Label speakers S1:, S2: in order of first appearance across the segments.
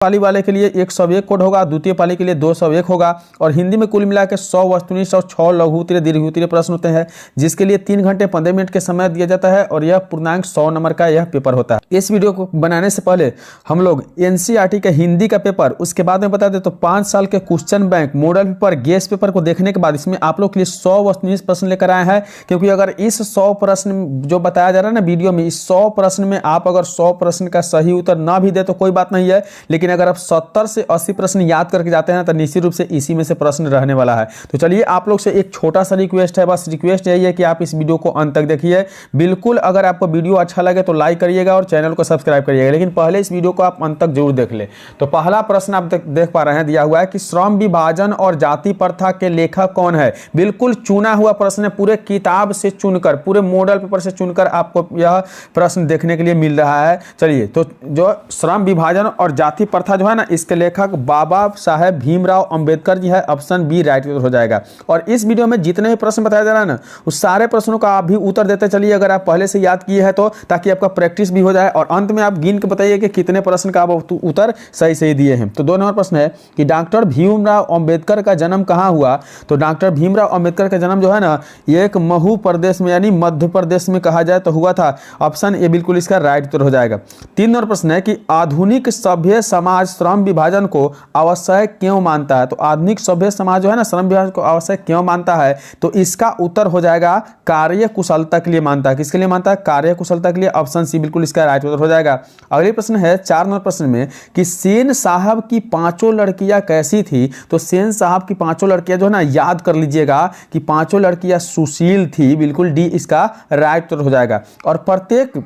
S1: पाली वाले के लिए 101 कोड होगा, द्वितीय पाली के लिए 201 होगा और हिंदी में कुल मिला के 100 वस्तुनिष्ठ और 6 लघु उत्तरीय दीर्घ उत्तरीय प्रश्न होते हैं, जिसके लिए 3 घंटे 15 मिनट के समय दिया जाता है और यह पूर्णांक 100 नंबर का यह पेपर होता है। इस वीडियो को बनाने से पहले हम लोग एनसीईआरटी के हिंदी का पेपर, उसके बाद में बता दें तो 5 साल के question bank, model paper, guess paper को देखने के बाद इसमें आप लोग के लिए 100 वस्तुनिष्ठ प्रश्न लेकर आए हैं। क्योंकि अगर इस 100 प्रश्न जो बताया जा रहा है ना वीडियो में, इस 100 प्रश्न में आप अगर 100 प्रश्न का सही उत्तर ना भी दे तो कोई बात नहीं है, लेकिन अगर आप 70 से 80 प्रश्न याद करके जाते हैं तो निश्चित रूप से इसी में से प्रश्न रहने वाला है। तो चलिए आप लोग से एक छोटा सा रिक्वेस्ट है, बस रिक्वेस्ट यही है कि आप इस वीडियो को अंत तक देखिए। बिल्कुल अगर आपको वीडियो अच्छा लगे तो लाइक करिएगा और चैनल को सब्सक्राइब करिएगा, लेकिन पहले इस वीडियो को आप अंत तक जरूर देख ले। तो पहला प्रश्न आप देख पा रहे हैं, दिया हुआ है कि श्रम विभाजन और जाति प्रथा के लेखक कौन है। बिल्कुल चुना हुआ प्रश्न है, पूरे किताब से चुनकर, पूरे मॉडल पेपर से चुनकर आपको यह प्रश्न देखने के लिए मिल रहा है। चलिए, तो जो श्रम विभाजन और जाति प्रथा जो है ना, इसके लेखक बाबा साहेब भीमराव अंबेडकर जी है। ऑप्शन बी राइट हो जाएगा। और इस वीडियो में जितने भी प्रश्न बताया जा रहा है ना, उस सारे प्रश्नों का आप भी उत्तर देते चलिए, अगर आप पहले से याद किए हैं तो, ताकि आपका प्रैक्टिस भी हो जाए और अंत में आप गिन के बताइए कि कितने प्रश्न का आप उत्तर सही सही दिए हैं। तो 2 नंबर प्रश्न है कि डॉक्टर भीमराव अंबेडकर का जन्म कहाँ हुआ। तो डॉक्टर भीमराव अंबेडकर का जन्म जो है ना, ये एक महू प्रदेश में यानी मध्य प्रदेश में कहा जाए तो हुआ था। ऑप्शन ए बिल्कुल इसका राइट उत्तर हो जाएगा। 3 नंबर प्रश्न है कि आधुनिक सभ्य समाज श्रम विभाजन को आवश्यक क्यों मानता है। तो आधुनिक सभ्य समाज जो है ना, श्रम विभाजन को आवश्यक क्यों मानता है। तो इसका उत्तर हो जाएगा कार्य कुशलता के लिए मानता है। किसके लिए मानता है? कार्य कुशलता के लिए। ऑप्शन सी बिल्कुल इसका राइट उत्तर हो जाएगा। अगले प्रश्न है 4 नंबर प्रश्न में कि सेन साहब की 5 लड़कियां कैसी थी। तो सेन साहब की 5 लड़कियां जो है ना, याद कर लीजिएगा कि 5 लड़कियां सुशील थी। बिल्कुल डी इसका राइट उत्तर हो जाएगा। और प्रत्येक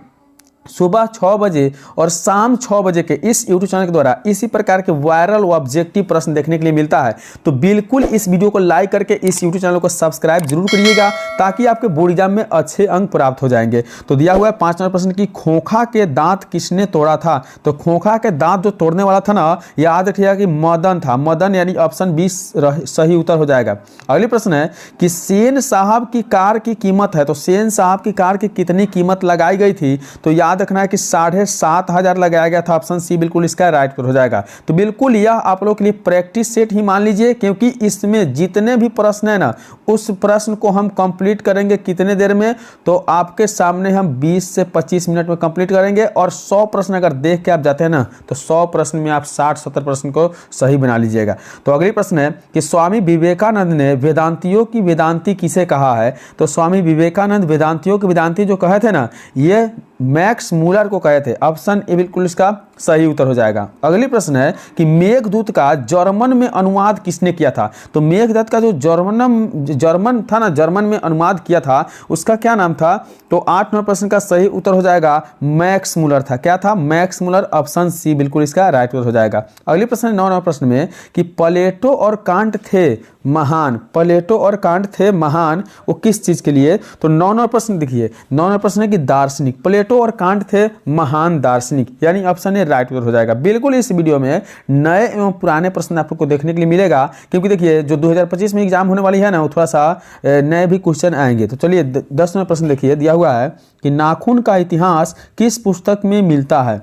S1: सुबह 6 बजे और शाम 6 बजे के इस यूट्यूब चैनल के द्वारा इसी प्रकार के वायरल ऑब्जेक्टिव प्रश्न देखने के लिए मिलता है। तो बिल्कुल इस वीडियो को लाइक करके इस यूट्यूब चैनल को सब्सक्राइब जरूर करिएगा, ताकि आपके बोर्ड एग्जाम में अच्छे अंक प्राप्त हो जाएंगे। तो दिया हुआ है 5 नंबर प्रश्न की खोखा के दांत किसने तोड़ा था। तो खोखा के दांत जो तोड़ने वाला था ना, याद रखिएगा कि मदन था। मदन यानी ऑप्शन 20 सही उत्तर हो जाएगा। अगले प्रश्न है कि सेन साहब की कार की कीमत है। तो सेन साहब की कार की कितनी कीमत लगाई गई थी। तो याद रखना है कि 7,500 लगाया गया था। ऑप्शन सी बिल्कुल इसका राइट हो जाएगा। तो बिल्कुल यह आप लोग के लिए प्रैक्टिस सेट ही मान लीजिए, क्योंकि इसमें जितने भी प्रश्न है ना, उस प्रश्न को हम कंप्लीट करेंगे कितने देर में। तो आपके सामने हम 20 से 25 मिनट में कंप्लीट करेंगे। और 100 प्रश्न अगर देख के आप जाते हैं ना, तो 100 प्रश्न में आप 60-70 प्रश्न को सही बना लीजिएगा। तो अगली प्रश्न है कि स्वामी विवेकानंद ने वेदांतियों की वेदांती किसे कहा है। तो स्वामी विवेकानंद वेदांतियों के वेदांती जो कहे थे ना, ये मैक्स मूलर को कहे थे। ऑप्शन ए बिल्कुल इसका सही उत्तर हो जाएगा। अगली प्रश्न है कि मेघदूत का जर्मन में अनुवाद किसने किया था। तो मेघदूत का जो जर्मन था ना, जर्मन में अनुवाद किया था, उसका क्या नाम था। तो 8 नंबर प्रश्न का सही उत्तर हो जाएगा मैक्स मूलर था। क्या था? Max Muller. ऑप्शन सी बिल्कुल इसका राइट उत्तर हो जाएगा। अगली प्रश्न 9 नंबर प्रश्न में कि प्लेटो और कांट थे महान। प्लेटो और कांट थे महान, वो किस चीज के लिए। तो 9 नंबर प्रश्न देखिए, 9 नंबर प्रश्न है कि दार्शनिक। प्लेटो और कांट थे महान दार्शनिक, यानी ऑप्शन ए राइट उत्तर हो जाएगा। बिल्कुल इस वीडियो में नए एवं पुराने प्रश्न आपको देखने के लिए मिलेगा, क्योंकि देखिए जो 2025 में एग्जाम होने वाली है ना, वो थोड़ा सा नए भी क्वेश्चन आएंगे। तो चलिए 10 नंबर प्रश्न देखिए, दिया हुआ है कि नाखून का इतिहास किस पुस्तक में मिलता है।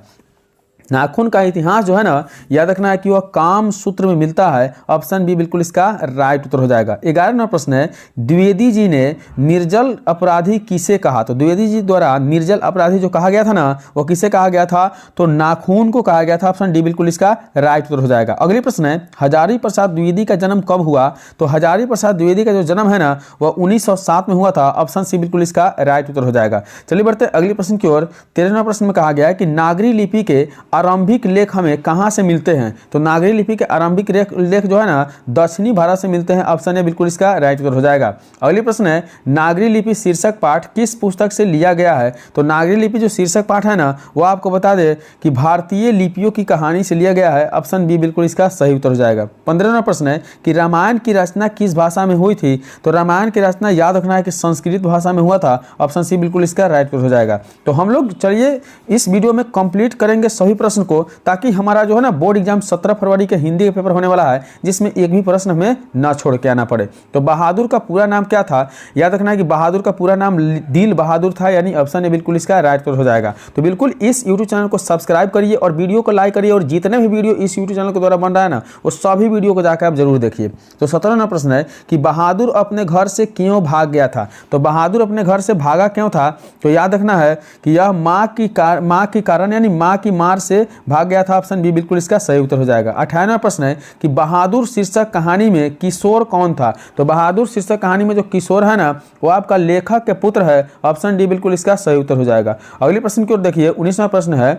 S1: नाखून का इतिहास जो है ना, याद रखना है कि वह काम सूत्र में मिलता है। ऑप्शन बी बिल्कुल इसका राइट उत्तर हो जाएगा। 11 नंबर प्रश्न है द्विवेदी जी ने निर्जल अपराधी किसे कहा। तो द्विवेदी जी द्वारा निर्जल अपराधी जो कहा गया था ना, वो किसे कहा गया था। तो नाखून को कहा गया था। ऑप्शन डी बिल्कुल इसका राइट उत्तर हो जाएगा। अगले प्रश्न है हजारी प्रसाद द्विवेदी का जन्म कब हुआ। तो हजारी प्रसाद द्विवेदी का जो जन्म है ना, वह 1907 में हुआ था। ऑप्शन सी बिल्कुल इसका राइट उत्तर हो जाएगा। चलिए बढ़ते अगले प्रश्न की ओर। 13 नंबर प्रश्न में कहा गया है कि नागरी लिपि के आरंभिक लेख हमें कहां से मिलते हैं। तो नागरी लिपि के आरंभिक लेख जो है ना, दक्षिणी भारत से मिलते हैं। ऑप्शन ए बिल्कुल इसका राइट उत्तर हो जाएगा। अगली प्रश्न है नागरी लिपि शीर्षक पाठ किस पुस्तक से लिया गया है। तो नागरी लिपि जो शीर्षक पाठ है ना, वो आपको बता दे कि भारतीय लिपियों की कहानी से लिया गया है। ऑप्शन बी बिल्कुल इसका सही उत्तर हो जाएगा। 15वां प्रश्न है कि रामायण की रचना किस भाषा में हुई थी। तो रामायण की रचना याद रखना है कि संस्कृत भाषा में हुआ था। ऑप्शन सी बिल्कुल इसका राइट उत्तर हो जाएगा। तो हम लोग चलिए इस वीडियो में कंप्लीट करेंगे सभी प्रश्न प्रश्न को, ताकि हमारा जो है ना बोर्ड एग्जाम 17 फरवरी के हिंदी का पेपर होने वाला है, जिसमें एक भी प्रश्न हमें ना छोड़ के आना पड़े। तो बहादुर का पूरा नाम क्या था? याद रखना है कि बहादुर का पूरा नाम दिल बहादुर था, यानी ऑप्शन ए बिल्कुल इसका राइट आंसर हो जाएगा। तो बिल्कुल इस यूट्यूब चैनल को सब्सक्राइब करिए और वीडियो को लाइक करिए, और जितने भी वीडियो इस यूट्यूब चैनल के द्वारा बन रहा है ना, वो सभी वीडियो को जाकर आप जरूर देखिए। तो 17वां प्रश्न है कि बहादुर अपने घर से क्यों भाग गया था? तो बहादुर अपने घर से भागा क्यों था? तो याद रखना है कि यह मां की कारण यानी मां की मार से भाग गया था। ऑप्शन बी बिल्कुल इसका सही उत्तर हो जाएगा। 58वां प्रश्न है कि बहादुर शीर्षक कहानी में किशोर कौन था? तो बहादुर शीर्षक कहानी में जो किशोर है ना, वो आपका लेखक के पुत्र है। ऑप्शन डी बिल्कुल इसका सही उत्तर हो जाएगा। अगले प्रश्न की ओर देखिए, 19वां प्रश्न है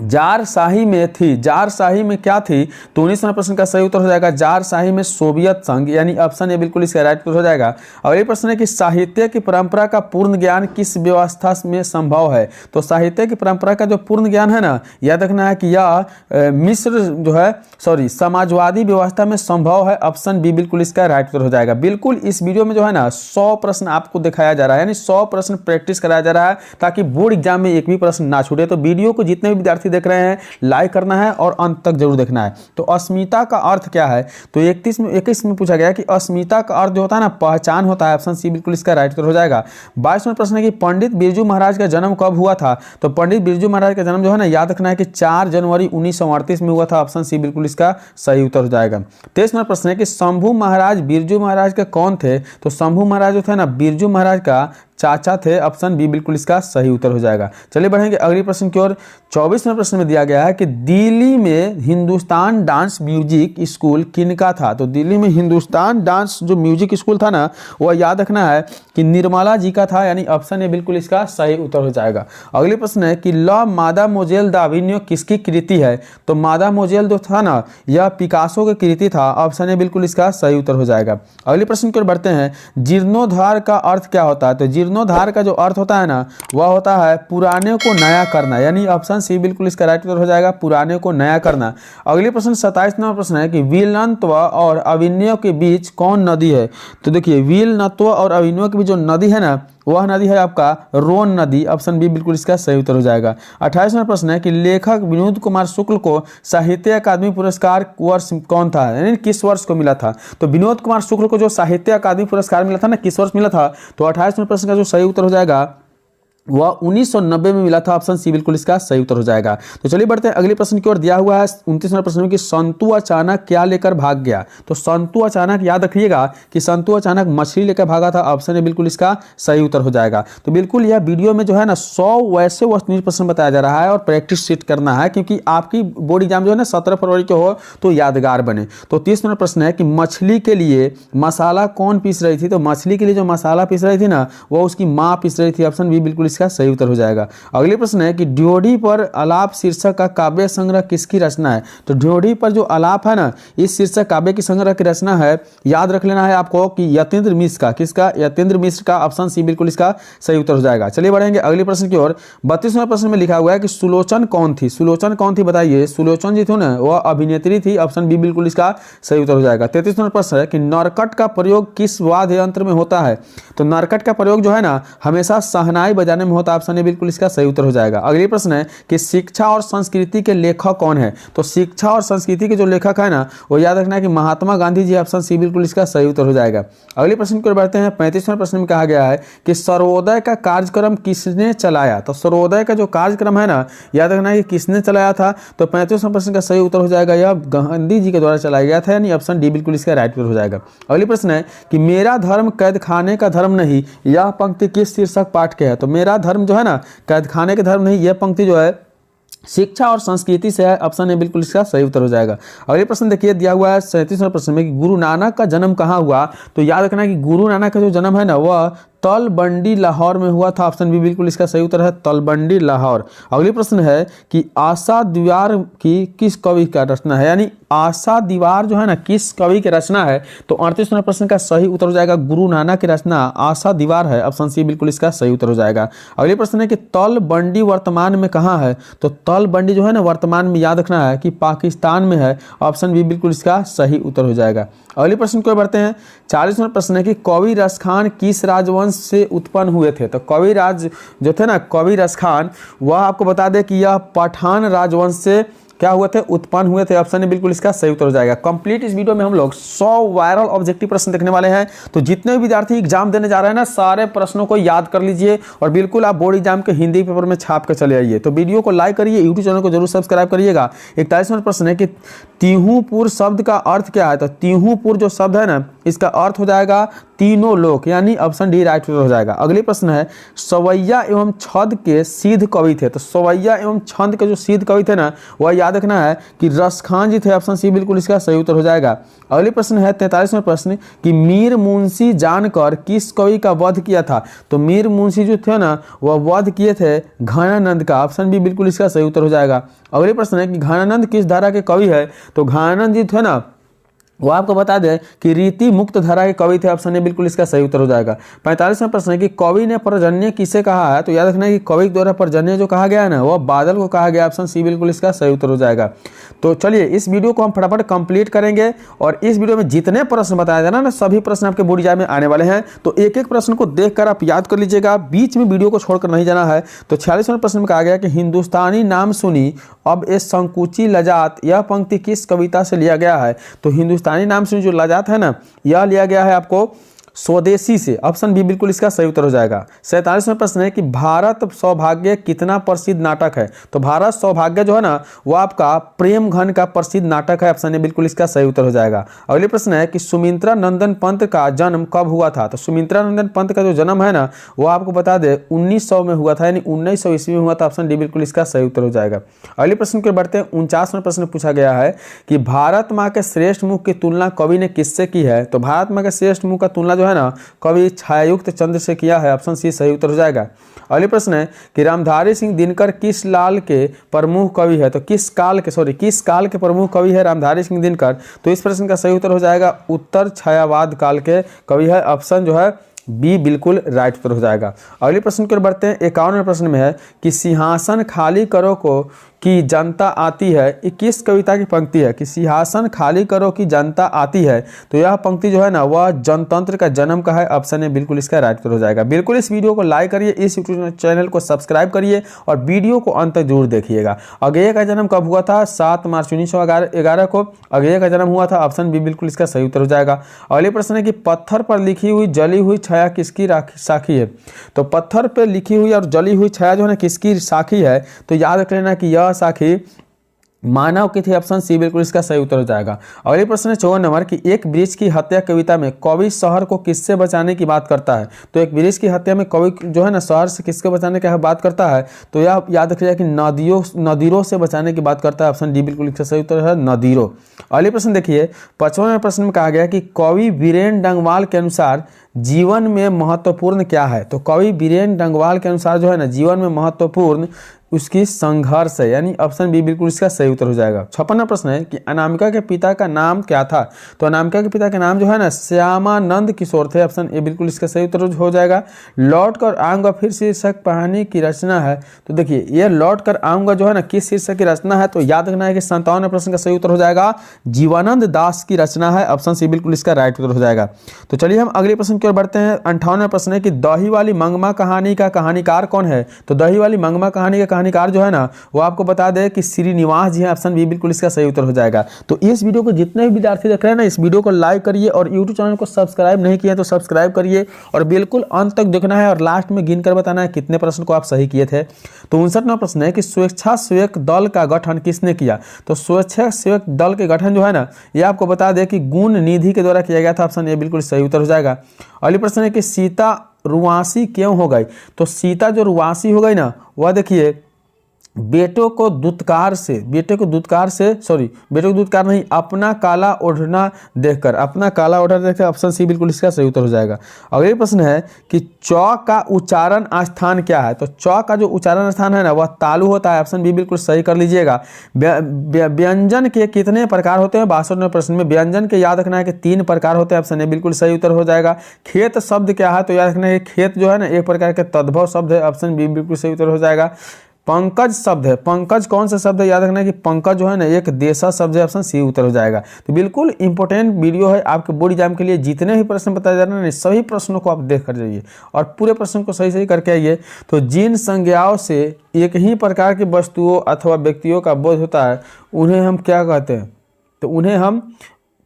S1: जार शाही में थी, जार शाही में क्या थी? तो 19वां प्रश्न का सही उत्तर हो जाएगा जार शाही में सोवियत संघ, यानी ऑप्शन ए बिल्कुल इसका राइट उत्तर हो जाएगा। अगले प्रश्न है कि साहित्य की परंपरा का पूर्ण ज्ञान किस व्यवस्था में संभव है? तो साहित्य की परंपरा का जो पूर्ण ज्ञान है ना, याद रखना है कि यह मिस्र जो है समाजवादी व्यवस्था में संभव है। ऑप्शन बी बिल्कुल इसका राइट उत्तर हो जाएगा। बिल्कुल इस वीडियो में जो है ना 100 प्रश्न आपको दिखाया जा रहा है, यानी 100 प्रश्न प्रैक्टिस कराया जा रहा है, ताकि बोर्ड एग्जाम में एक भी प्रश्न ना छूटे। तो वीडियो को जितने भी विद्यार्थी देख रहे हैं लाइक करना है और अंत तक जरूर देखना है। तो अस्मिता का अर्थ क्या है? तो 21 में पूछा गया कि अस्मिता का अर्थ जो होता है ना, पहचान होता है। ऑप्शन सी बिल्कुल इसका राइट उत्तर हो जाएगा। 22वां प्रश्न है कि पंडित बिरजू महाराज का जन्म कब हुआ था? तो पंडित बिरजू महाराज का जन्म जो है ना, याद रखना है कि 4 जनवरी 1938 में हुआ था। ऑप्शन सी बिल्कुल इसका सही उत्तर हो जाएगा। 23वां प्रश्न है कि शंभू महाराज बिरजू महाराज के कौन थे? तो शंभू महाराज जो था ना, बिरजू महाराज का चाचा थे। ऑप्शन बी बिल्कुल इसका सही उत्तर हो जाएगा। चलिए बढ़ेंगे अगले प्रश्न की ओर। 24वें प्रश्न में दिया गया है कि दिल्ली में हिंदुस्तान डांस म्यूजिक स्कूल किनका था? तो दिल्ली में हिंदुस्तान डांस जो म्यूजिक स्कूल था ना, वह याद रखना है कि निर्मला जी का था, यानी ऑप्शन ए बिल्कुल इसका सही उत्तर हो जाएगा। अगले प्रश्न है कि ला मादामोजेल दाविन्यो किसकी कृति है? तो मादामोजेल जो था ना, यह पिकासो की कृति था। ऑप्शन ए बिल्कुल इसका सही उत्तर हो जाएगा। अगले प्रश्न की ओर बढ़ते हैं। जीर्णोद्धार का अर्थ क्या होता है? तो जीर्णोद्धार का जो अर्थ होता है ना, वह होता है पुराने को नया करना, यानी ऑप्शन सी बिल्कुल इसका राइट उत्तर हो जाएगा, पुराने को नया करना। अगले प्रश्न 27वां प्रश्न है कि विलनत्व और अविनय के बीच कौन नदी है? तो देखिए, विलनत्व और अविनय के बीच जो नदी है ना, वह नदी है आपका रोन नदी। ऑप्शन बी बिल्कुल इसका सही उत्तर हो जाएगा। 28वां प्रश्न है कि लेखक विनोद कुमार शुक्ल को साहित्य अकादमी पुरस्कार वर्ष कौन था, यानी किस वर्ष को मिला था? तो विनोद कुमार शुक्ल को जो साहित्य अकादमी पुरस्कार मिला था ना, किस वर्ष मिला था? तो 28वें प्रश्न का जो सही उत्तर हो जाएगा वह 1990 में मिला था। ऑप्शन सी बिल्कुल इसका सही उत्तर हो जाएगा। तो चलिए बढ़ते हैं अगले प्रश्न की ओर। दिया हुआ है 29वां प्रश्न में कि संतु अचानक क्या लेकर भाग गया? तो संतु अचानक याद रखिएगा कि संतु अचानक मछली लेकर भागा था। ऑप्शन ए बिल्कुल इसका सही उत्तर हो जाएगा। तो बिल्कुल यह वीडियो में जो है ना 100 वैसे वस्तुनिष्ठ प्रश्न बताया जा रहा है और प्रैक्टिस सीट करना है, क्योंकि आपकी बोर्ड एग्जाम जो है ना 17 फरवरी को हो तो यादगार बने। तो 30वां प्रश्न है कि मछली के लिए मसाला कौन पीस रही थी? तो मछली के लिए जो मसाला पीस रही थी ना, वो उसकी माँ पीस रही थी। ऑप्शन बी बिल्कुल इसका सही उत्तर हो जाएगा। अगले प्रश्न है कि ड्योढ़ी पर अलाप शीर्षक का काव्य संग्रह किसकी रचना है? तो ड्योढ़ी पर जो अलाप है ना, इस शीर्षक काव्य की संग्रह की रचना है, याद रख लेना है आपको कि यतीन्द्र मिश्र का। किसका? यतीन्द्र मिश्र का। ऑप्शन सी बिल्कुल इसका सही उत्तर हो जाएगा। चलिए बढ़ेंगे अगले प्रश्न की ओर। 32वां प्रश्न में लिखा हुआ है कि सुलोचन कौन थी? सुलोचन कौन थी बताइए? सुलोचन जी थी ना, वह अभिनेत्री थी। ऑप्शन बी बिल्कुल इसका सही उत्तर हो जाएगा। 33वां प्रश्न है कि नरकट का प्रयोग किस वाद्य यंत्र में होता है? तो नरकट का प्रयोग जो है ना, हमेशा शहनाई बजाने में होता है। ऑप्शन ए बिल्कुल इसका सही उत्तर हो जाएगा। अगले प्रश्न है कि शिक्षा और संस्कृति के लेखक कौन है? तो शिक्षा और संस्कृति के जो लेखक है ना, वो याद रखना है कि महात्मा गांधी जी। ऑप्शन सी बिल्कुल इसका सही उत्तर हो जाएगा। अगले प्रश्न की ओर बढ़ते हैं। 35वें प्रश्न में कहा गया है कि सर्वोदय का कार्यक्रम किसने चलाया? तो सर्वोदय का जो कार्यक्रम है ना, याद रखना है कि किसने चलाया था? तो 35वें प्रश्न का सही उत्तर हो जाएगा, यह गांधी जी के द्वारा चलाया गया था, यानी ऑप्शन डी बिल्कुल इसका राइट उत्तर हो जाएगा। अगले प्रश्न है कि मेरा धर्म कैद खाने का धर्म नहीं, यह पंक्ति किस शीर्षक पाठ के है? तो मेरा धर्म जो है ना, कैद खाने के धर्म नहीं, यह पंक्ति जो है शिक्षा और संस्कृति से है। ऑप्शन ए बिल्कुल इसका सही उत्तर हो जाएगा। अगले प्रश्न देखिए, दिया हुआ है 37वें प्रश्न में कि गुरु नानक का जन्म कहाँ हुआ? तो याद रखना कि गुरु नानक का जो जन्म है ना, वह तलबंडी लाहौर में हुआ था। ऑप्शन बी बिल्कुल इसका सही उत्तर है, तलबंडी लाहौर। अगली प्रश्न है कि आशा दीवार की किस कवि का रचना है, यानी आशा दीवार जो है ना, किस कवि की रचना है? तो 38वें प्रश्न का सही उत्तर हो जाएगा, गुरु नानक की रचना आशा दीवार है। ऑप्शन सी बिल्कुल इसका सही उत्तर हो जाएगा। अगले प्रश्न है कि तलबंडी वर्तमान में कहाँ है? तो तलबंडी जो है ना, वर्तमान में याद रखना है कि पाकिस्तान में है। ऑप्शन बी बिल्कुल इसका सही उत्तर हो जाएगा। अगले प्रश्न को बढ़ते हैं। 40वां प्रश्न है कि कवि रसखान किस राजवंश राजवंश से उत्पन्न हुए थे। तो कविराज जो थे ना, कविराज खान, वह आपको बता दें कि यह पठान राजवंश से क्या हुए थे, उत्पन्न हुए थे। ऑप्शन है बिल्कुल इसका सही उत्तर हो जाएगा। कंप्लीट इस वीडियो में हम लोग 100 वायरल ऑब्जेक्टिव प्रश्न देखने वाले हैं। तो जितने भी विद्यार्थी एग्जाम देने जा रहे हैं ना, सारे प्रश्नों को याद कर लीजिए और बिल्कुल आप बोर्ड एग्जाम के हिंदी पेपर में छाप कर चले आइए। तो वीडियो को लाइक करिए, यूट्यूब चैनल को जरूर सब्सक्राइब करिएगा। 41वां प्रश्न है कि तीहूपुर शब्द का अर्थ क्या है। तो तीहूपुर जो शब्द है ना, इसका अर्थ हो जाएगा तीनों लोक, यानी ऑप्शन डी राइट हो जाएगा। अगली प्रश्न है सवैया एवं छंद के सिद्ध कवि थे। तो सवैया एवं छंद के जो सिद्ध कवि थे ना, वह याद रखना है कि रसखान जी थे। ऑप्शन सी बिल्कुल इसका सही उत्तर हो जाएगा। अगली प्रश्न है 43वां प्रश्न कि मीर मुंशी जानकर किस कवि का वध किया था। तो मीर मुंशी जो थे ना, वह वध किए थे घनानंद का। ऑप्शन बी बिल्कुल इसका सही उत्तर हो जाएगा। अगली प्रश्न है कि घनानंद किस धारा के कवि है। तो घनानंद जी थे ना, वो आपको बता दें कि रीति मुक्त धारा के कवि थे। ऑप्शन ए बिल्कुल इसका सही उत्तर हो जाएगा। 45वां प्रश्न है कि कवि ने पर्जन्य किसे कहा है। तो याद रखना है कि कवि द्वारा पर्जन्य जो कहा गया है ना, वह बादल को कहा गया। ऑप्शन सी बिल्कुल इसका सही उत्तर हो जाएगा। तो चलिए इस वीडियो को हम फटाफट कंप्लीट करेंगे और इस वीडियो में जितने प्रश्न बताया जाना ना, सभी प्रश्न आपके बोर्ड एग्जाम में आने वाले हैं। तो एक एक प्रश्न को देखकर आप याद कर लीजिएगा, बीच में वीडियो को छोड़कर नहीं जाना है। तो 46वां प्रश्न में कहा गया कि हिंदुस्तानी नाम सुनी अब ए संकुची लजात, यह पंक्ति किस कविता से लिया गया है। तो हिंदुस्तानी नाम सुनी जो लजात है ना, यह लिया गया है आपको स्वदेशी से। ऑप्शन बी बिल्कुल इसका सही उत्तर हो जाएगा। 47वां प्रश्न है कि भारत सौभाग्य कितना प्रसिद्ध नाटक है। तो भारत सौभाग्य जो है ना, वो आपका प्रेम घन का प्रसिद्ध नाटक है। ऑप्शन ए बिल्कुल इसका सही उत्तर हो जाएगा। अगले प्रश्न है कि सुमित्रा नंदन पंत का जन्म कब हुआ था। तो सुमित्रा नंदन पंत का जो जन्म है ना, वो आपको बता दे 1900 में हुआ था, यानी 1900 ईस्वी में हुआ था। ऑप्शन डी बिल्कुल इसका सही उत्तर हो जाएगा। अगले प्रश्न के बढ़ते हैं 49वां प्रश्न पूछा गया है कि भारत माँ के श्रेष्ठ मुख की तुलना कवि ने किससे की है। तो भारत माँ के श्रेष्ठ मुख का तुलना जो है ना, कवि छायायुक्त चंद्र से किया है। ऑप्शन सी सही उत्तर हो जाएगा। अगले प्रश्न है कि रामधारी सिंह दिनकर किस लाल के प्रमुख कवि है। तो किस काल के प्रमुख कवि है रामधारी सिंह दिनकर। तो इस प्रश्न का सही उत्तर हो जाएगा उत्तर छायावाद काल के कवि है। ऑप्शन जो है बी बिल्कुल राइट उत्तर हो जाएगा। अगले प्रश्न की ओर बढ़ते हैं। 51वें प्रश्न में है कि सिंहासन खाली करो को की जनता आती है, ये किस कविता की पंक्ति है। कि सिंहासन खाली करो की जनता आती है, तो यह पंक्ति जो है ना, वह जनतंत्र का जन्म का है। ऑप्शन है बिल्कुल इसका राइट उत्तर हो जाएगा। बिल्कुल इस वीडियो को लाइक करिए, इस यूट्यूब चैनल को सब्सक्राइब करिए और वीडियो को अंत तक जरूर देखिएगा। अगेय का जन्म कब हुआ था। 7 मार्च 1911 को अगेय का जन्म हुआ था। ऑप्शन बी बिल्कुल इसका सही उत्तर हो जाएगा। अगले प्रश्न है कि पत्थर पर लिखी हुई जली हुई छाया किसकी साखी है। तो पत्थर पर लिखी हुई और जली हुई छाया जो है ना, किसकी साखी है। तो याद रख लेना कि यह साखी मानव की थी। ऑप्शन सी बिल्कुल इसका सही उत्तर हो जाएगा। अगले प्रश्न है 54 नंबर कि एक वृक्ष की हत्या कविता में कवि शहर को किससे बचाने की बात करता है। तो एक वृक्ष की हत्या में कवि जो है ना, शहर से किसके बचाने की बात करता है। तो यह याद रखिएगा कि नदीरों से बचाने की बात करता है। ऑप्शन डी बिल्कुल इसका सही उत्तर है नदीरों। अगले प्रश्न देखिए 55वें प्रश्न में कहा गया कि कवि वीरेन डंगवाल के अनुसार जीवन में महत्वपूर्ण क्या है। तो कवि वीरेन डंगवाल के अनुसार जो है ना, जीवन में महत्वपूर्ण उसकी संघर्ष है, यानी ऑप्शन बी बिल्कुल इसका सही उत्तर हो जाएगा। 56वां प्रश्न है कि अनामिका के पिता का नाम क्या था। तो अनामिका के पिता का नाम जो है ना, श्यामानंद किशोर थे। ऑप्शन ए बिल्कुल इसका सही उत्तर हो जाएगा। लौट कर आऊंगा फिर शीर्षक कहानी की रचना है। तो देखिए ये लौट कर आऊंगा जो है ना, किस शीर्षक की रचना है। तो याद रखना है कि 57वें प्रश्न का सही उत्तर हो जाएगा जीवानंद दास की रचना है। ऑप्शन सी बिल्कुल इसका राइट उत्तर हो जाएगा। तो चलिए हम अगले प्रश्न की ओर बढ़ते हैं। 58वां प्रश्न है कि दही वाली मंगमा कहानी का कहानीकार कौन है। तो दही वाली मंगमा कहानी का कहानीकार जो है ना, वो आपको बता दे कि श्रीनिवास जी हैं। ऑप्शन बी बिल्कुल इसका सही उत्तर हो जाएगा। तो इस वीडियो को जितने भी विद्यार्थी देख रहे हैं ना, इस वीडियो को लाइक करिए और यूट्यूब चैनल को सब्सक्राइब नहीं किए तो सब्सक्राइब करिए और बिल्कुल अंत तक देखना है और लास्ट में गिनकर बताना है कितने प्रश्न को आप सही किए थे। तो 59वां प्रश्न है कि स्वेच्छासेवक दल का गठन किसने किया। तो स्वेच्छासेवक दल के गठन जो है ना, ये आपको बता दे कि गुण निधि के द्वारा किया गया था। ऑप्शन ए बिल्कुल सही उत्तर हो जाएगा। अगले प्रश्न है कि सीता रुआसी क्यों हो गई। तो सीता जो रुआसी हो गई ना, वह देखिए बेटों को दुत्कार नहीं, अपना काला ओढ़ना देखकर। ऑप्शन सी बिल्कुल इसका सही उत्तर हो जाएगा। अगले प्रश्न है कि चौ का उच्चारण स्थान क्या है। तो चौ का जो उच्चारण स्थान है ना, वह तालु होता है। ऑप्शन बी बिल्कुल सही कर लीजिएगा। व्यंजन के कितने प्रकार होते हैं। 62वें प्रश्न में व्यंजन के याद रखना है कि 3 प्रकार होते हैं। ऑप्शन ए बिल्कुल सही उत्तर हो जाएगा। खेत शब्द क्या है। तो याद रखना है कि खेत जो है ना, एक प्रकार के तद्भव शब्द है। ऑप्शन बी बिल्कुल सही उत्तर हो जाएगा। पंकज शब्द है, पंकज कौन सा शब्द है, याद रखना है कि पंकज जो है ना एक देशा शब्द है, ऑप्शन सी उत्तर हो जाएगा। तो बिल्कुल इंपॉर्टेंट वीडियो है आपके बोर्ड एग्जाम के लिए, जितने भी प्रश्न बताए जा रहे हैं सभी प्रश्नों को आप देख कर जाइए और पूरे प्रश्न को सही सही करके आइए। तो जिन संज्ञाओं से एक ही प्रकार की वस्तुओं अथवा व्यक्तियों का बोध होता है उन्हें हम क्या कहते हैं, तो उन्हें हम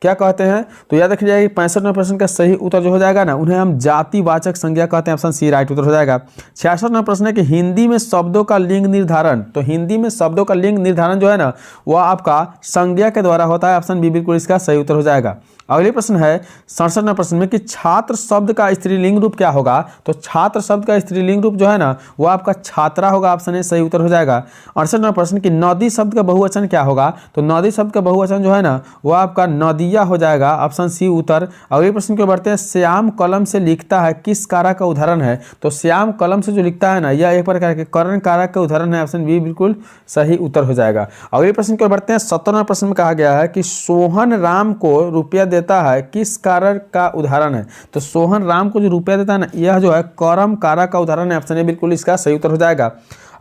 S1: क्या कहते हैं, तो याद रखिए जाएगा 65 प्रश्न का सही उत्तर जो हो जाएगा ना, उन्हें हम जातिवाचक संज्ञा कहते हैं, ऑप्शन सी राइट उत्तर हो जाएगा। 66वां प्रश्न है कि हिंदी में शब्दों का लिंग निर्धारण, तो हिंदी में शब्दों का लिंग निर्धारण जो है ना वह आपका संज्ञा के द्वारा होता है, ऑप्शन बी बिल्कुल इसका सही उत्तर हो जाएगा। अगले प्रश्न है 67वां प्रश्न में कि छात्र शब्द का स्त्रीलिंग रूप क्या होगा, तो छात्र शब्द का स्त्रीलिंग रूप जो है ना वो आपका छात्रा होगा, ऑप्शन ए सही उत्तर हो जाएगा। 68वां प्रश्न कि नदी शब्द का बहुवचन क्या होगा, तो नदी शब्द का बहुवचन जो है ना वो आपका नदिया हो जाएगा, ऑप्शन सी उत्तर। अगले प्रश्न की ओर बढ़ते हैं, श्याम कलम से लिखता है किस कारक का उदाहरण है, तो श्याम कलम से जो लिखता है ना यह एक प्रकार के कर्ण कारक का उदाहरण है, ऑप्शन बी बिल्कुल सही उत्तर हो जाएगा। अगले प्रश्न की ओर बढ़ते हैं 70वां प्रश्न में कहा गया है कि सोहन राम को रुपया देता है किस कारक का उदाहरण है, तो सोहन राम को जो रुपया देता है ना यह जो है कर्म कारक का उदाहरण है, ऑप्शन ए बिल्कुल इसका सही उत्तर हो जाएगा।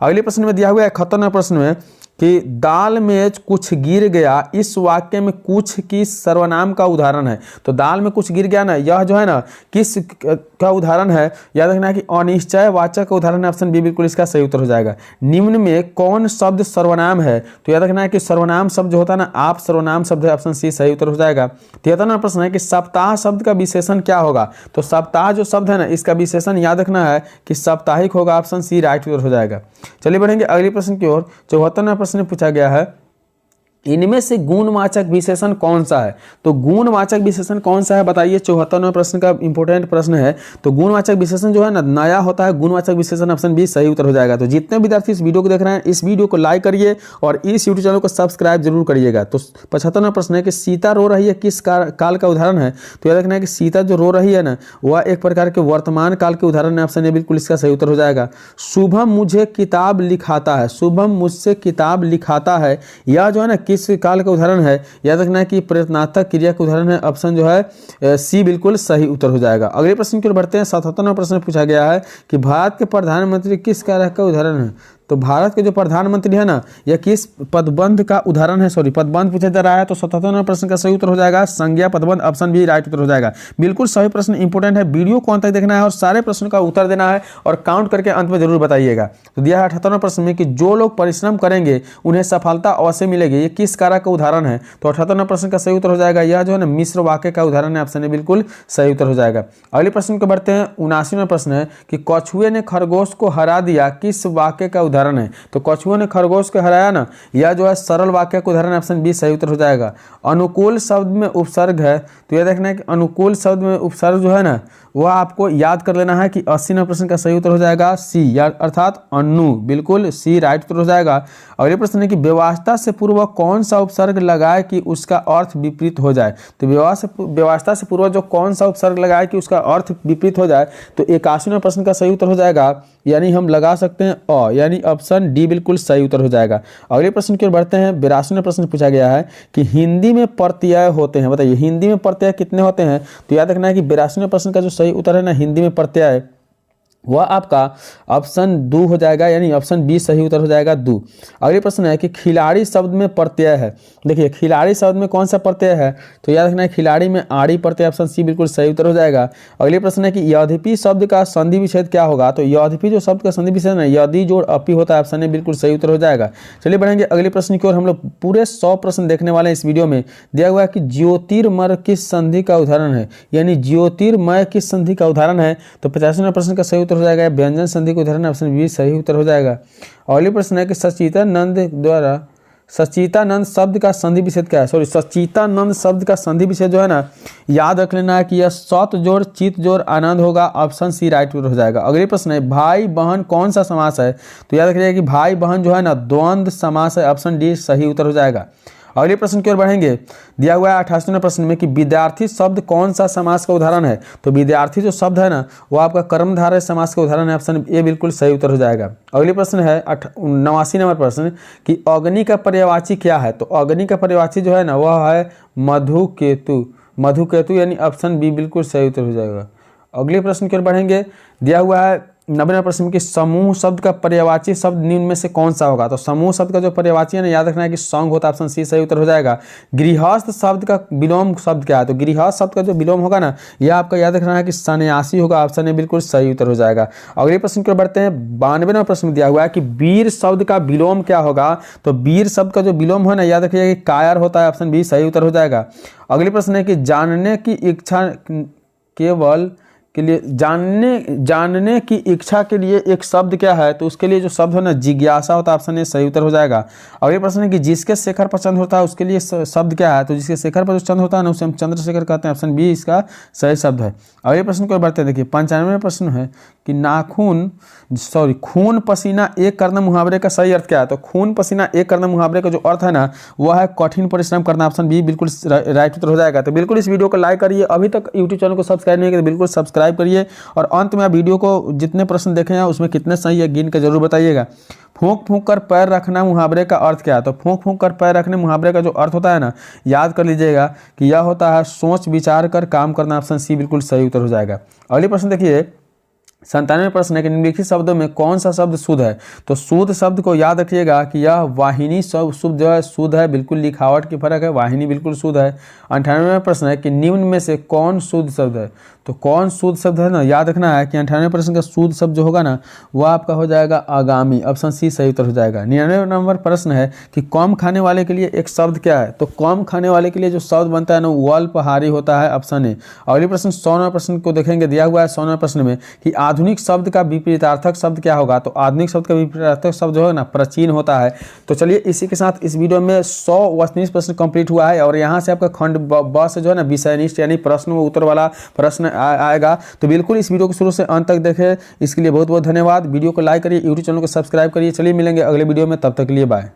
S1: अगले प्रश्न में दिया हुआ है 71वां प्रश्न में कि दाल में कुछ गिर गया इस वाक्य में कुछ की सर्वनाम का उदाहरण है, तो दाल में कुछ गिर गया ना यह जो है ना किस का उदाहरण है, याद रखना है कि अनिश्चय वाचक का उदाहरण है, ऑप्शन बी बिल्कुल इसका सही उत्तर हो जाएगा। निम्न में कौन शब्द सर्वनाम है, तो याद रखना है कि सर्वनाम शब्द जो होता है ना आप सर्वनाम शब्द है, ऑप्शन सी सही उत्तर हो जाएगा। 73वां प्रश्न है कि सप्ताह शब्द का विशेषण क्या होगा, तो सप्ताह जो शब्द है ना इसका विशेषण याद रखना है कि साप्ताहिक होगा, ऑप्शन सी राइट उत्तर हो जाएगा। चलिए बढ़ेंगे अगले प्रश्न की ओर। 74वां प्रश्न पूछा गया है इनमें से गुणवाचक विशेषण कौन सा है, तो गुणवाचक विशेषण कौन सा है बताइए। 74वां प्रश्न का इंपॉर्टेंट प्रश्न है। तो गुणवाचक विशेषण जो है ना नया होता है गुणवाचक विशेषण, ऑप्शन बी सही उत्तर हो जाएगा। तो जितने विद्यार्थी इस वीडियो को देख रहे हैं इस वीडियो को लाइक करिए और इस यूट्यूब चैनल को सब्सक्राइब जरूर करिएगा। तो 75वां प्रश्न है कि सीता रो रही है किस काल का उदाहरण है, तो याद रखना है कि सीता जो रो रही है ना वह एक प्रकार के वर्तमान काल के उदाहरण है, ऑप्शन ए बिल्कुल इसका सही उत्तर हो जाएगा। शुभम मुझे किताब लिखाता है, शुभम मुझसे किताब लिखाता है, यह जो है ना किस काल का उदाहरण है, याद रखना है कि प्रयत्नात्मक क्रिया का उदाहरण है, ऑप्शन जो है सी बिल्कुल सही उत्तर हो जाएगा। अगले प्रश्न की ओर बढ़ते हैं। 77वां प्रश्न पूछा गया है कि भारत के प्रधानमंत्री किस कारक का उदाहरण है, तो भारत के जो प्रधानमंत्री है ना यह किस पदबंध का उदाहरण है, सॉरी पदबंध पूछा जा रहा है। तो 77वां प्रश्न का सही उत्तर हो जाएगा संज्ञा पदबंध, ऑप्शन बी राइट उत्तर हो जाएगा। बिल्कुल सही प्रश्न इंपॉर्टेंट है, वीडियो को अंत तक देखना है और सारे प्रश्नों का उत्तर देना है और काउंट करके अंत में जरूर बताइएगा। तो दिया है 78वां प्रश्न में कि जो लोग परिश्रम करेंगे उन्हें सफलता अवश्य मिलेगी, ये किस कारक का उदाहरण है, तो 78वां प्रश्न का सही उत्तर हो जाएगा यह जो है ना मिश्र वाक्य का उदाहरण है, ऑप्शन ए बिल्कुल सही उत्तर हो जाएगा। अगले प्रश्न को बढ़ते हैं। 79वां प्रश्न है कि कछुए ने खरगोश को हरा दिया किस वाक्य का उदाहरण है, तो कछुए ने खरगोश को हराया ना यह जो है सरल वाक्य का उदाहरण, ऑप्शन बी सही उत्तर हो जाएगा। अनुकूल शब्द में उपसर्ग है, तो यह देखना है कि अनुकूल शब्द में उपसर्ग जो है ना वह आपको याद कर लेना है कि 80वां प्रश्न का सही उत्तर हो जाएगा सी अर्थात अनु, बिल्कुल सी राइट उत्तर हो जाएगा। अगले प्रश्न है कि व्यवस्था से पूर्व कौन सा उपसर्ग लगाए कि उसका अर्थ विपरीत हो जाए, तो व्यवस्था से पूर्व जो कौन सा उपसर्ग लगाए कि उसका अर्थ विपरीत हो जाए, तो 81वां प्रश्न का सही उत्तर हो जाएगा यानी हम लगा सकते हैं अ, यानी ऑप्शन डी बिल्कुल सही उत्तर हो जाएगा। अगले प्रश्न की ओर बढ़ते हैं। 82वां प्रश्न पूछा गया है कि हिंदी में प्रत्यय होते हैं, बताइए हिंदी में प्रत्यय कितने होते हैं, तो याद रखना है कि 82वें प्रश्न का जो सही उत्तर है ना हिंदी में प्रत्यय वह आपका ऑप्शन दो हो जाएगा, यानी ऑप्शन बी सही उत्तर हो जाएगा दो। अगले प्रश्न है कि खिलाड़ी शब्द में प्रत्यय है, देखिए खिलाड़ी शब्द में कौन सा प्रत्यय है, तो याद रखना है खिलाड़ी में आड़ी प्रत्यय, ऑप्शन सी बिल्कुल सही उत्तर हो जाएगा। अगले प्रश्न है कि यद्यपि शब्द का संधि विच्छेद क्या होगा, तो यद्यपि जो शब्द का संधि विच्छेद है यदि जोड़ अपि होता है, ऑप्शन ए बिल्कुल सही उत्तर हो जाएगा। चलिए बढ़ेंगे अगले प्रश्न की ओर। हम लोग पूरे 100 प्रश्न देखने वाले हैं इस वीडियो में। दिया हुआ है कि ज्योतिर्मय किस संधि का उदाहरण है, यानी ज्योतिर्मय किस संधि का उदाहरण है, तो 85वां प्रश्न का सही उत्तर हो जाएगा व्यंजन संधि का उदाहरण, ऑप्शन बी सही उत्तर हो जाएगा। अगले प्रश्न है कि सचितानंद द्वारा सचितानंद शब्द का संधि विच्छेद क्या है, सॉरी सचितानंद शब्द का संधि विच्छेद जो है ना याद रख लेना है कि यह सत जोड़ चित जोड़ आनंद होगा, ऑप्शन सी राइट उत्तर हो जाएगा। अगले प्रश्न है भाई बहन कौन सा समास है, तो याद रखिएगा कि भाई बहन जो है ना द्वंद्व समास है, ऑप्शन डी सही उत्तर हो जाएगा। अगले प्रश्न की ओर बढ़ेंगे। दिया हुआ है 88वें प्रश्न में कि विद्यार्थी शब्द कौन सा समास का उदाहरण है, तो विद्यार्थी जो शब्द है ना वो आपका कर्मधारय समास का उदाहरण है, ऑप्शन ए बिल्कुल सही उत्तर हो जाएगा। अगले प्रश्न है 89 नंबर प्रश्न कि अग्नि का पर्यायवाची क्या है, तो अग्नि का पर्यायवाची जो है ना वह है मधुकेतु, मधुकेतु यानी ऑप्शन बी बिल्कुल सही उत्तर हो जाएगा। अगले प्रश्न की ओर बढ़ेंगे। दिया हुआ है 90 नंबर प्रश्न की समूह शब्द का पर्यायवाची शब्द निम्न में से कौन सा होगा? तो समूह शब्द का जो पर्यायवाची है ना, याद रखना है कि सॉन्ग होता है, ऑप्शन सी सही उत्तर हो जाएगा। गृहस्थ शब्द का विलोम शब्द क्या है? तो गृहस्थ शब्द का जो विलोम होगा ना, यह आपका याद रखना है कि सन्यासी होगा, ऑप्शन ए बिल्कुल सही उत्तर हो जाएगा। अगले प्रश्न की ओर बढ़ते हैं। 92 नंबर प्रश्न दिया हुआ है कि वीर शब्द का विलोम क्या होगा? तो वीर शब्द का जो विलोम है ना, याद रखिएगा कि कायर होता है, ऑप्शन बी सही उत्तर हो जाएगा। अगले प्रश्न है कि जानने की इच्छा केवल के लिए जानने की इच्छा के लिए एक शब्द क्या है? तो उसके लिए जो शब्द है ना, जिज्ञासा होता है, ऑप्शन ए सही उत्तर हो जाएगा। अगले प्रश्न है कि जिसके शेखर पसंद होता है उसके लिए शब्द क्या है? तो जिसके शेखर पर चंद होता है ना, उसे हम चंद्रशेखर कहते हैं, ऑप्शन बी इसका सही शब्द है। अगले प्रश्न को बढ़ते हैं। देखिए 95वां प्रश्न है कि खून पसीना एक करना मुहावरे का सही अर्थ क्या है? तो खून पसीना एक करना मुहावरे का जो अर्थ है ना, वह है कठिन परिश्रम करना, ऑप्शन बी बिल्कुल राइट उत्तर हो जाएगा। तो बिल्कुल इस वीडियो को लाइक करिए, अभी तक यूट्यूब चैनल को सब्सक्राइब नहीं किया तो बिल्कुल सब्सक्राइब करिए, और अंत में आप वीडियो को जितने प्रश्न देखे हैं उसमें कितने सही है गिन के जरूर बताइएगा। फूंक फूंक कर पैर रखना मुहावरे का अर्थ क्या है? तो फूंक फूंक कर पैर रखने मुहावरे का जो अर्थ होता है ना, याद कर लीजिएगा कि यह होता है सोच विचार कर काम करना, ऑप्शन सी बिल्कुल सही उत्तर हो जाएगा। अगले प्रश्न देखिए 97वां प्रश्न है कि निम्नलिखित शब्दों में कौन सा शब्द शुद्ध है? तो शुद्ध शब्द को याद रखिएगा कि यह वाहिनी शब्द जो है शुद्ध है, बिल्कुल लिखावट की फर्क है, वाहिनी बिल्कुल शुद्ध है। 98वां प्रश्न है कि निम्न में से कौन शुद्ध शब्द है? तो कौन शुद्ध शब्द है ना, याद रखना है कि 98वें प्रश्न का शुद्ध शब्द जो होगा ना, वह आपका हो जाएगा आगामी, ऑप्शन सी सही उत्तर हो जाएगा। 99 नंबर प्रश्न है कि कम खाने वाले के लिए एक शब्द क्या है? तो कम खाने वाले के लिए जो शब्द बनता है ना, वो अल्पहारी होता है, ऑप्शन ए। अगले प्रश्न 100वें प्रश्न को देखेंगे, दिया हुआ है 100वें प्रश्न में कि आधुनिक शब्द का विपरीतार्थक शब्द क्या होगा? तो आधुनिक शब्द का विपरीतार्थक शब्द जो है ना, प्राचीन होता है। तो चलिए इसी के साथ इस वीडियो में 100 वस्तुनिष्ठ प्रश्न कंप्लीट हुआ है, और यहाँ से आपका खंड ब से जो है ना विषयनिष्ठ यानी प्रश्न उत्तर वाला प्रश्न आएगा। तो बिल्कुल इस वीडियो को शुरू से अंत तक देखें, इसके लिए बहुत बहुत धन्यवाद। वीडियो को लाइक करिए, यूट्यूब चैनल को सब्सक्राइब करिए। चलिए मिलेंगे अगले वीडियो में, तब तक के लिए बाय।